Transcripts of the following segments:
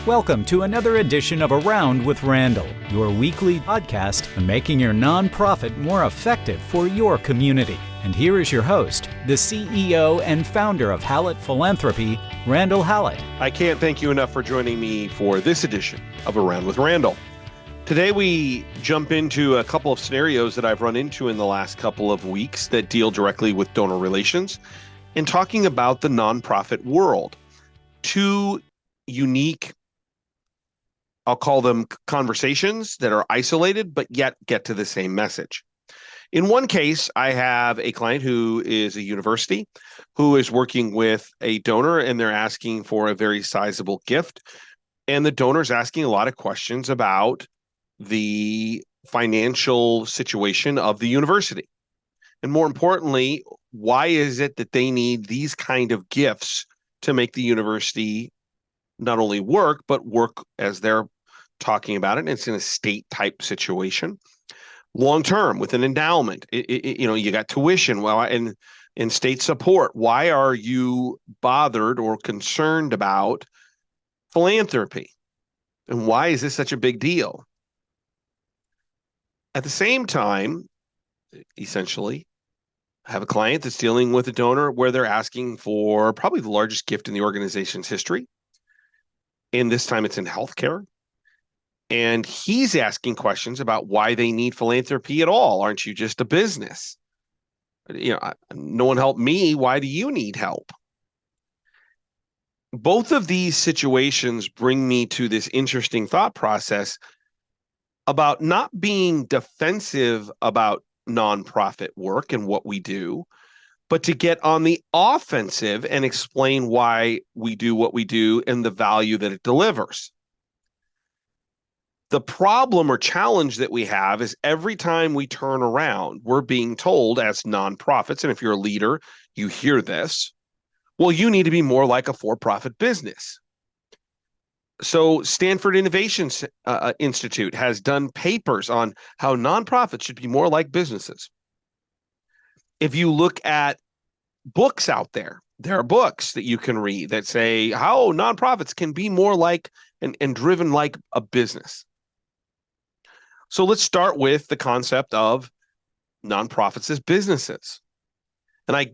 Welcome to another edition of Around with Randall, your weekly podcast on making your nonprofit more effective for your community. And here is your host, the CEO and founder of Hallett Philanthropy, Randall Hallett. I can't thank you enough for joining me for this edition of Around with Randall. Today we jump into a couple of scenarios that I've run into in the last couple of weeks that deal directly with donor relations and talking about the nonprofit world. Two unique, I'll call them conversations that are isolated, but yet get to the same message. In one case, I have a client who is a university who is working with a donor, and they're asking for a very sizable gift. And the donor is asking a lot of questions about the financial situation of the university. And more importantly, why is it that they need these kind of gifts to make the university not only work, but work as they're talking about it? It's in a state type situation. Long term with an endowment, you got tuition, and state support. Why are you bothered or concerned about philanthropy? And why is this such a big deal? At the same time, essentially, I have a client that's dealing with a donor where they're asking for probably the largest gift in the organization's history. And this time it's in healthcare. And he's asking questions about why they need philanthropy at all. Aren't you just a business? No one helped me. Why do you need help? Both of these situations bring me to this interesting thought process about not being defensive about nonprofit work and what we do, but to get on the offensive and explain why we do what we do and the value that it delivers. The problem or challenge that we have is every time we turn around, we're being told as nonprofits, and if you're a leader, you hear this, well, you need to be more like a for-profit business. So Stanford Innovation Institute has done papers on how nonprofits should be more like businesses. If you look at books out there, there are books that you can read that say how nonprofits can be more like and driven like a business. So let's start with the concept of nonprofits as businesses. And I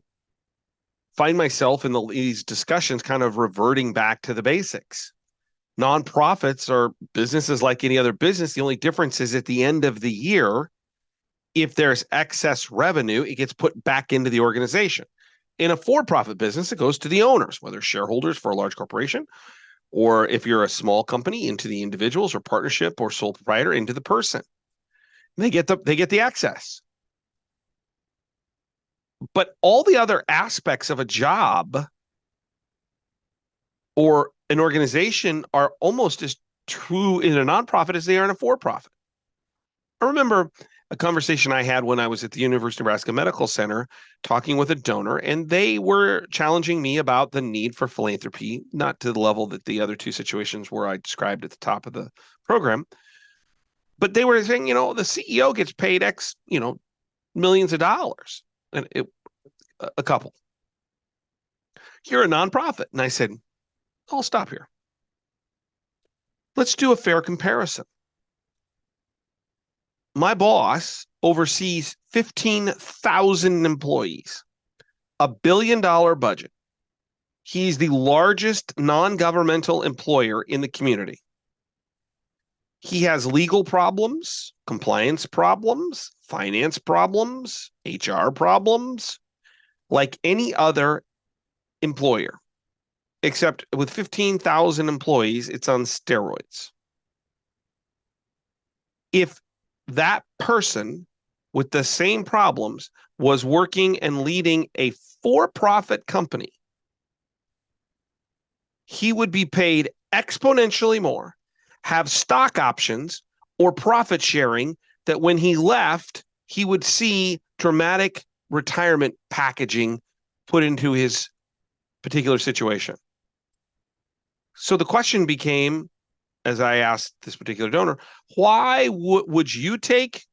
find myself in these discussions kind of reverting back to the basics. Nonprofits are businesses like any other business. The only difference is at the end of the year, if there's excess revenue, it gets put back into the organization. In a for-profit business, it goes to the owners, whether shareholders for a large corporation, or if you're a small company, into the individuals or partnership or sole proprietor, into the person. They get the access. But all the other aspects of a job or an organization are almost as true in a nonprofit as they are in a for-profit. I remember a conversation I had when I was at the University of Nebraska Medical Center talking with a donor, and they were challenging me about the need for philanthropy, not to the level that the other two situations were I described at the top of the program. But they were saying, the CEO gets paid X, millions of dollars, and a couple. You're a nonprofit. And I said, I'll stop here. Let's do a fair comparison. My boss oversees 15,000 employees, $1 billion budget. He's the largest non-governmental employer in the community. He has legal problems, compliance problems, finance problems, HR problems, like any other employer. Except with 15,000 employees, it's on steroids. If that person with the same problems was working and leading a for-profit company, he would be paid exponentially more, have stock options or profit sharing that when he left, he would see dramatic retirement packaging put into his particular situation. So the question became, as I asked this particular donor, why would you take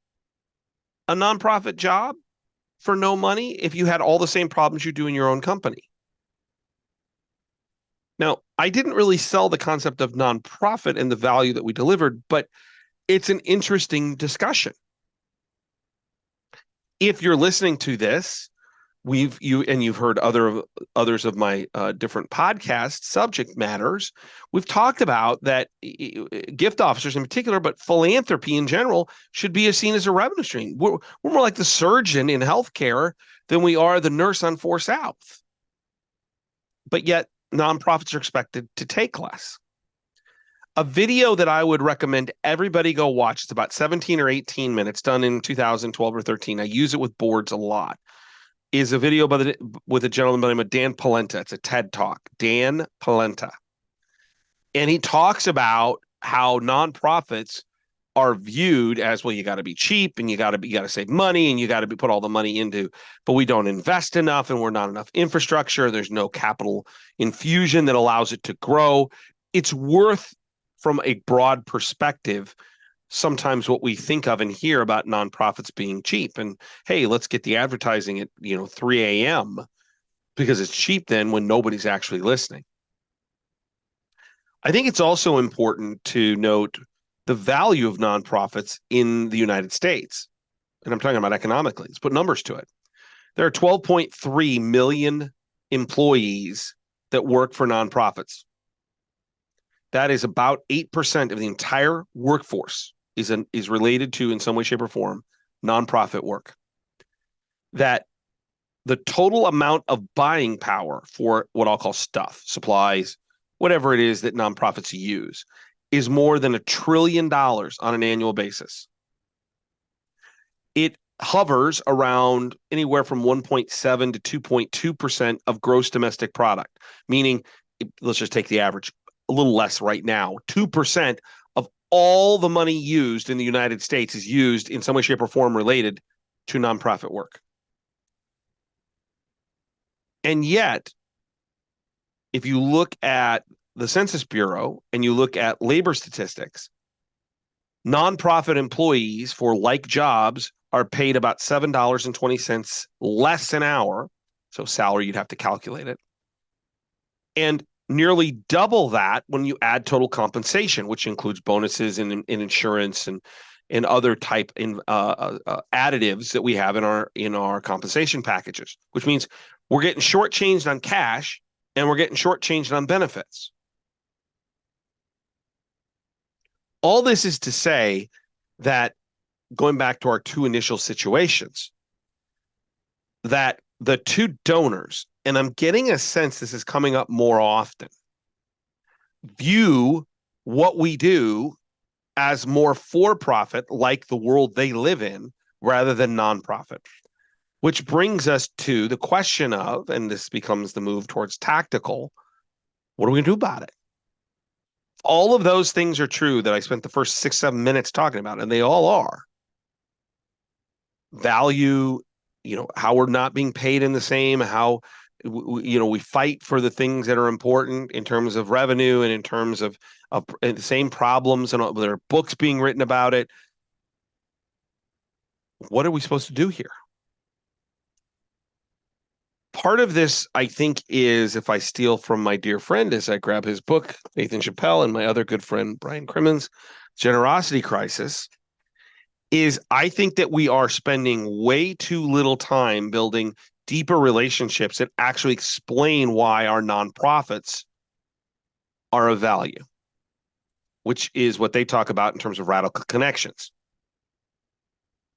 a nonprofit job for no money if you had all the same problems you do in your own company? Now, I didn't really sell the concept of nonprofit and the value that we delivered, but it's an interesting discussion. If you're listening to this, you've heard others of my different podcast subject matters. We've talked about that gift officers in particular, but philanthropy in general should be seen as a revenue stream. We're more like the surgeon in healthcare than we are the nurse on 4 South. But yet nonprofits are expected to take less. A video that I would recommend everybody go watch, it's about 17 or 18 minutes, done in 2012 or 13. I use it with boards a lot. Is a video with a gentleman by the name of Dan Polenta. It's a TED Talk, Dan Polenta. And he talks about how nonprofits are viewed as, well, you got to be cheap and you got to save money and you got to put all the money into, but we don't invest enough and we're not enough infrastructure. There's no capital infusion that allows it to grow. It's worth, from a broad perspective, sometimes what we think of and hear about nonprofits being cheap. And hey, let's get the advertising at 3 a.m. because it's cheap then when nobody's actually listening. I think it's also important to note the value of nonprofits in the United States. And I'm talking about economically. Let's put numbers to it. There are 12.3 million employees that work for nonprofits. That is about 8% of the entire workforce is related to, in some way, shape, or form, nonprofit work. That the total amount of buying power for what I'll call stuff, supplies, whatever it is that nonprofits use, is more than $1 trillion on an annual basis. It hovers around anywhere from 1.7 to 2.2% of gross domestic product, meaning, let's just take the average, a little less right now, 2% of all the money used in the United States is used in some way, shape, or form related to nonprofit work. And yet, if you look at the Census Bureau and you look at labor statistics, nonprofit employees for like jobs are paid about $7.20 less an hour. So salary, you'd have to calculate it. And nearly double that when you add total compensation, which includes bonuses and insurance and other type additives that we have in our compensation packages, which means we're getting shortchanged on cash and we're getting shortchanged on benefits. All this is to say that, going back to our two initial situations, that the two donors, and I'm getting a sense this is coming up more often, view what we do as more for-profit, like the world they live in, rather than nonprofit. Which brings us to the question of, and this becomes the move towards tactical, what are we going to do about it? All of those things are true that I spent the first 6-7 minutes talking about, and they all are. Value, how we're not being paid in the same, how we fight for the things that are important in terms of revenue and in terms of the same problems, and there are books being written about it. What are we supposed to do here? Part of this, I think, is, if I steal from my dear friend as I grab his book, Nathan Chappell, and my other good friend, Brian Crimmins, Generosity Crisis, is I think that we are spending way too little time building deeper relationships that actually explain why our nonprofits are of value, which is what they talk about in terms of radical connections.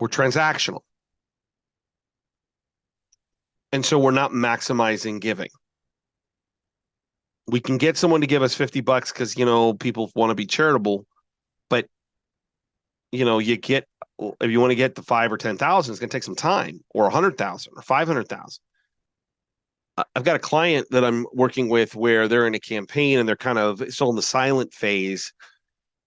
We're transactional. And so we're not maximizing giving. We can get someone to give us $50 because, people want to be charitable, but, if you want to get the 5 or 10,000, it's going to take some time, or 100,000 or 500,000. I've got a client that I'm working with where they're in a campaign and they're kind of still in the silent phase.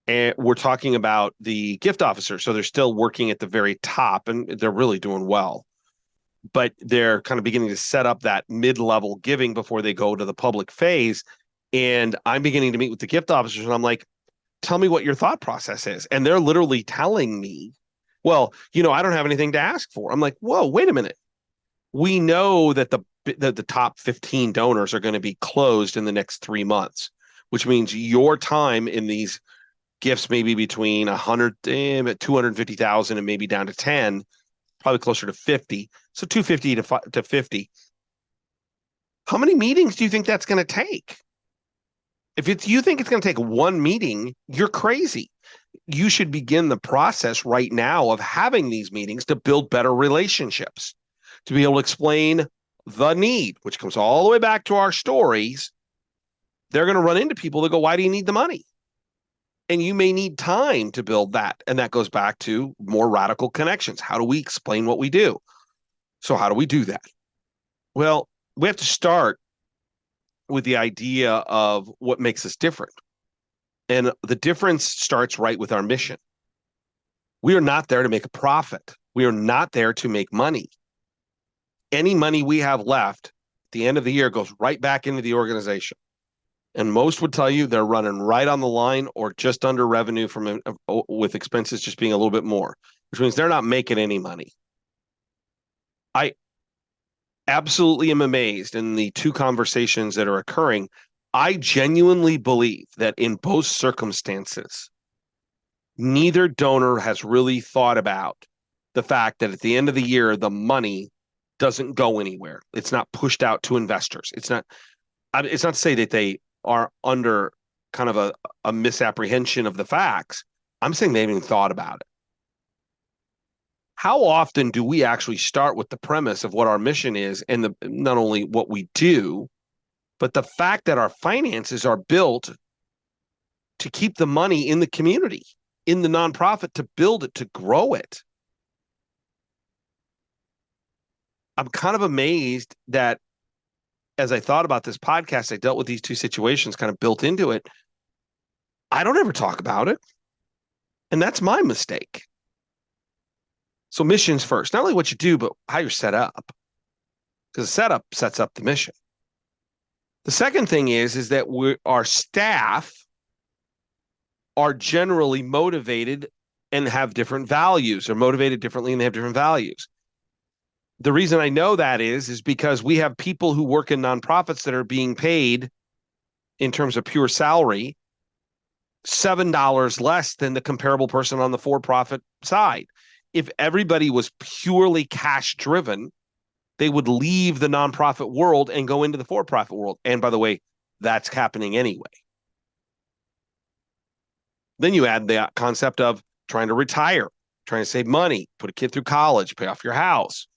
And we're talking about the gift officer. So they're still working at the very top and they're really doing well. But they're kind of beginning to set up that mid-level giving before they go to the public phase. And I'm beginning to meet with the gift officers and I'm like, tell me what your thought process is. And they're literally telling me, well, I don't have anything to ask for. I'm like, whoa, wait a minute. We know that the top 15 donors are going to be closed in the next 3 months. which means your time in these gifts may be between 100, 250,000 and maybe down to 10, probably closer to 50. So 250 to 50. How many meetings do you think that's going to take? If you think it's going to take one meeting, you're crazy. You should begin the process right now of having these meetings to build better relationships, to be able to explain the need, which comes all the way back to our stories. They're going to run into people that go, why do you need the money? And you may need time to build that. And that goes back to more radical connections. How do we explain what we do? So how do we do that? Well, we have to start with the idea of what makes us different. And the difference starts right with our mission. We are not there to make a profit. We are not there to make money. Any money we have left at the end of the year goes right back into the organization. And most would tell you they're running right on the line or just under revenue from with expenses just being a little bit more, which means they're not making any money. I absolutely am amazed in the two conversations that are occurring. I genuinely believe that in both circumstances, neither donor has really thought about the fact that at the end of the year, the money doesn't go anywhere. It's not pushed out to investors. It's not to say that they are under kind of a misapprehension of the facts. I'm saying they haven't even thought about it. How often do we actually start with the premise of what our mission is and not only what we do, but the fact that our finances are built to keep the money in the community, in the nonprofit, to build it, to grow it? I'm kind of amazed that as I thought about this podcast, I dealt with these two situations kind of built into it. I don't ever talk about it. And that's my mistake. So missions first, not only what you do, but how you're set up. Because the setup sets up the mission. The second thing is that our staff are generally motivated and have different values. They're motivated differently and they have different values. The reason I know that is because we have people who work in nonprofits that are being paid in terms of pure salary, $7 less than the comparable person on the for-profit side. If everybody was purely cash driven, they would leave the nonprofit world and go into the for-profit world. And by the way, that's happening anyway. Then you add the concept of trying to retire, trying to save money, put a kid through college, pay off your house.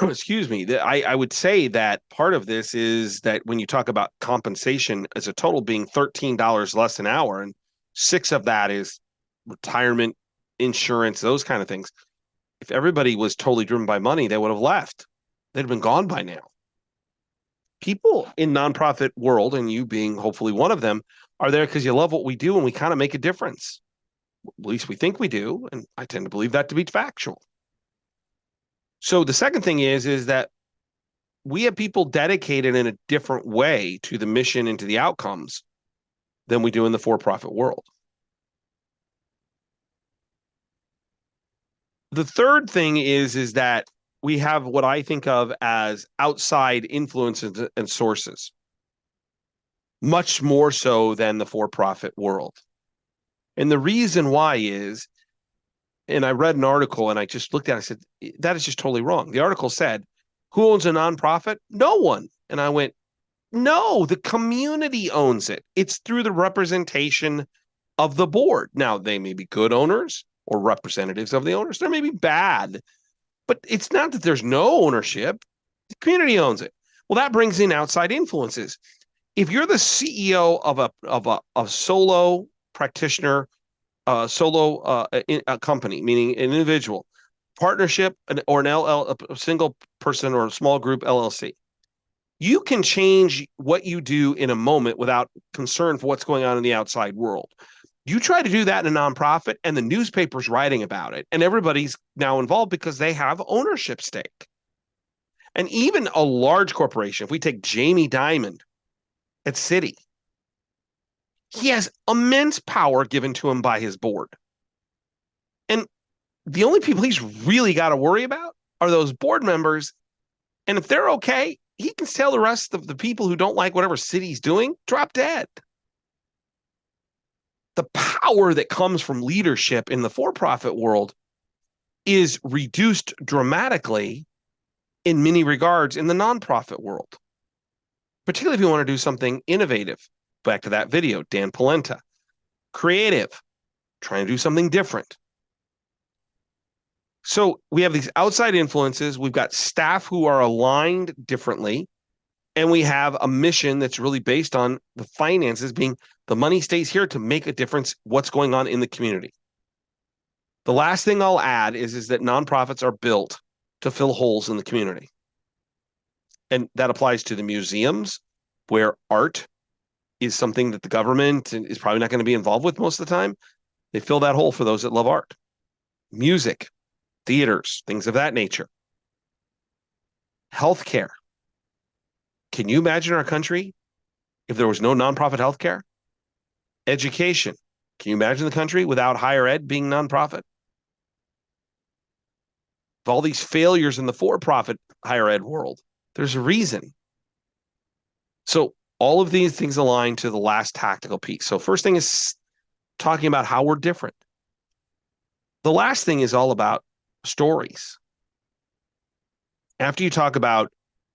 Excuse me. I would say that part of this is that when you talk about compensation as a total being $13 less an hour, and 6 of that is retirement, insurance, those kind of things. If everybody was totally driven by money, they would have left. They'd have been gone by now. People in nonprofit world, and you being hopefully one of them, are there because you love what we do and we kind of make a difference. At least we think we do, and I tend to believe that to be factual. So the second thing is that we have people dedicated in a different way to the mission and to the outcomes than we do in the for-profit world. The third thing is that we have what I think of as outside influences and sources, much more so than the for-profit world. And the reason why is, and I read an article and I just looked at it, I said, that is just totally wrong. The article said, who owns a nonprofit? No one. And I went, no, the community owns it. It's through the representation of the board. Now, they may be good owners or representatives of the owners. They may be bad, but it's not that there's no ownership. The community owns it. Well, that brings in outside influences. If you're the CEO of a solo practitioner, a company, meaning an individual, partnership, or a single person or a small group LLC, you can change what you do in a moment without concern for what's going on in the outside world. You try to do that in a nonprofit and the newspaper's writing about it and everybody's now involved because they have ownership stake. And even a large corporation, if we take Jamie Dimon at Citi, he has immense power given to him by his board. And the only people he's really got to worry about are those board members. And if they're okay, he can tell the rest of the people who don't like whatever city's doing, drop dead. The power that comes from leadership in the for-profit world is reduced dramatically in many regards in the nonprofit world, particularly if you want to do something innovative. Back to that video, Dan Polenta. Creative, trying to do something different. So we have these outside influences. We've got staff who are aligned differently. And we have a mission that's really based on the finances being the money stays here to make a difference, what's going on in the community. The last thing I'll add is that nonprofits are built to fill holes in the community. And that applies to the museums, where art is something that the government is probably not going to be involved with most of the time. They fill that hole for those that love art. Music, theaters, things of that nature. Healthcare. Can you imagine our country if there was no nonprofit healthcare? Education. Can you imagine the country without higher ed being nonprofit? Of all these failures in the for-profit higher ed world, there's a reason. So all of these things align to the last tactical piece. So first thing is talking about how we're different. The last thing is all about stories. After you talk about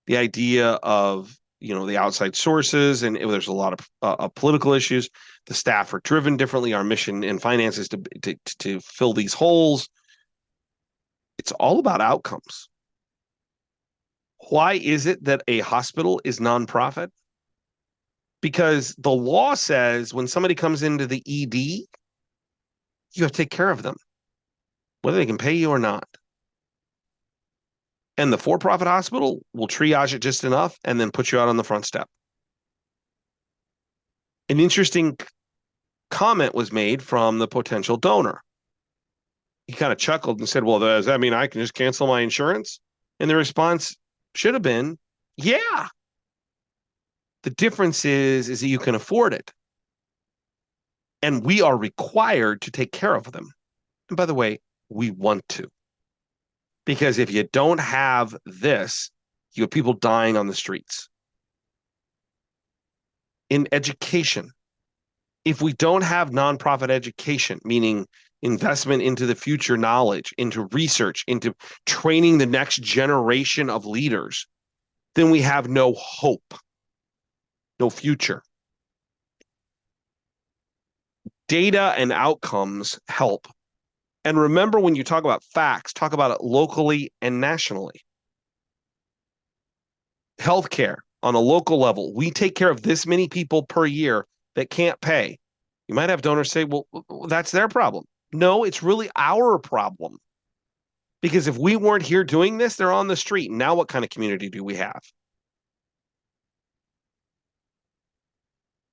the idea of, the outside sources, and there's a lot of political issues, the staff are driven differently, our mission and finances to fill these holes. It's all about outcomes. Why is it that a hospital is nonprofit? Because the law says when somebody comes into the ED, you have to take care of them, whether they can pay you or not. And the for-profit hospital will triage it just enough and then put you out on the front step. An interesting comment was made from the potential donor. He kind of chuckled and said, well, does that mean I can just cancel my insurance? And the response should have been, yeah. The difference is that you can afford it. And we are required to take care of them. And by the way, we want to. Because if you don't have this, you have people dying on the streets. In education, if we don't have nonprofit education, meaning investment into the future knowledge, into research, into training the next generation of leaders, then we have no hope, no future. Data and outcomes help. And remember, when you talk about facts, talk about it locally and nationally. Healthcare on a local level, we take care of this many people per year that can't pay. You might have donors say, well, that's their problem. No, it's really our problem. Because if we weren't here doing this, they're on the street. Now what kind of community do we have?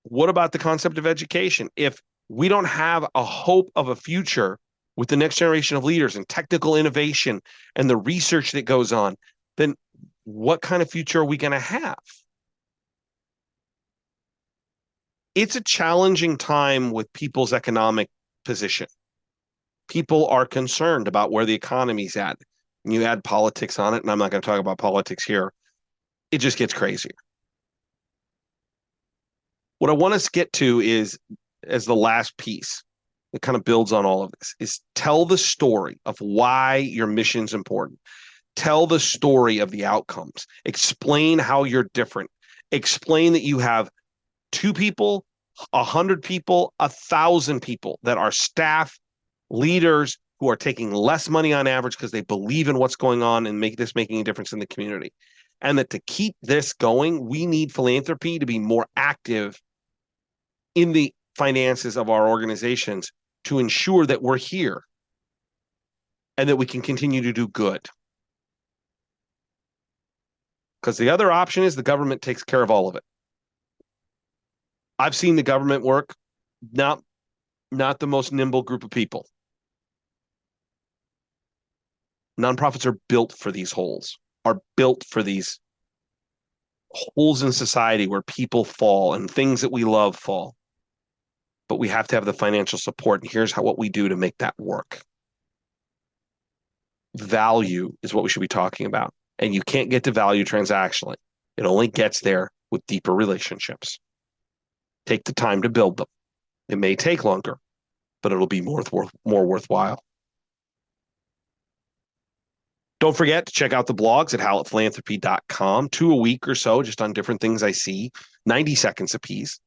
What about the concept of education? If we don't have a hope of a future with the next generation of leaders and technical innovation and the research that goes on, then what kind of future are we going to have? It's a challenging time with people's economic position. People are concerned about where the economy's at. And you add politics on it, and I'm not going to talk about politics here. It just gets crazier. What I want us to get to is, as the last piece, that kind of builds on all of this, is tell the story of why your mission's important. Tell the story of the outcomes. Explain how you're different. Explain that you have 2 people, 100 people, 1,000 people that are staff, leaders who are taking less money on average because they believe in what's going on and making a difference in the community. And that to keep this going, we need philanthropy to be more active in the finances of our organizations to ensure that we're here and that we can continue to do good. Because the other option is the government takes care of all of it. I've seen the government work, not the most nimble group of people. Nonprofits are built for these holes, are built for these holes in society where people fall and things that we love fall. But we have to have the financial support, and here's what we do to make that work. Value is what we should be talking about, and you can't get to value transactionally. It only gets there with deeper relationships. Take the time to build them. It may take longer, but it'll be more worthwhile. Don't forget to check out the blogs at hallettphilanthropy.com, 2 a week or so, just on different things I see, 90 seconds a piece.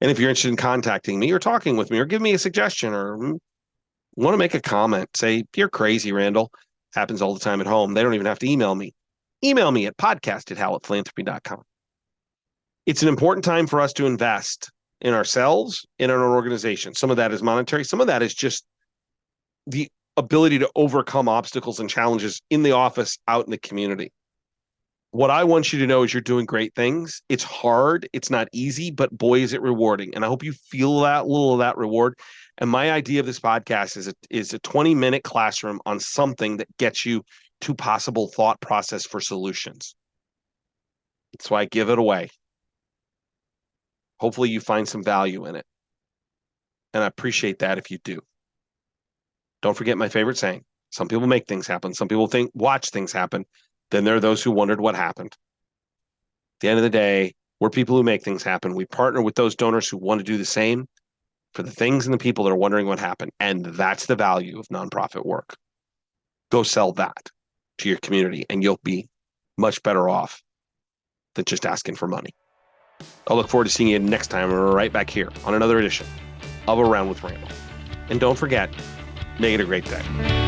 And if you're interested in contacting me or talking with me or give me a suggestion or want to make a comment, say, you're crazy, Randall. Happens all the time at home. They don't even have to email me. Email me at podcast@hallettphilanthropy.com. It's an important time for us to invest in ourselves and in our organization. Some of that is monetary. Some of that is just the ability to overcome obstacles and challenges in the office, out in the community. What I want you to know is you're doing great things. It's hard. It's not easy, but boy, is it rewarding. And I hope you feel that little of that reward. And my idea of this podcast is a 20-minute classroom on something that gets you to possible thought process for solutions. That's why I give it away. Hopefully you find some value in it. And I appreciate that if you do. Don't forget my favorite saying. Some people make things happen. Some people watch things happen. Then there are those who wondered what happened. At the end of the day, we're people who make things happen. We partner with those donors who want to do the same for the things and the people that are wondering what happened. And that's the value of nonprofit work. Go sell that to your community and you'll be much better off than just asking for money. I'll look forward to seeing you next time right back here on another edition of Around with Randall. And don't forget, make it a great day.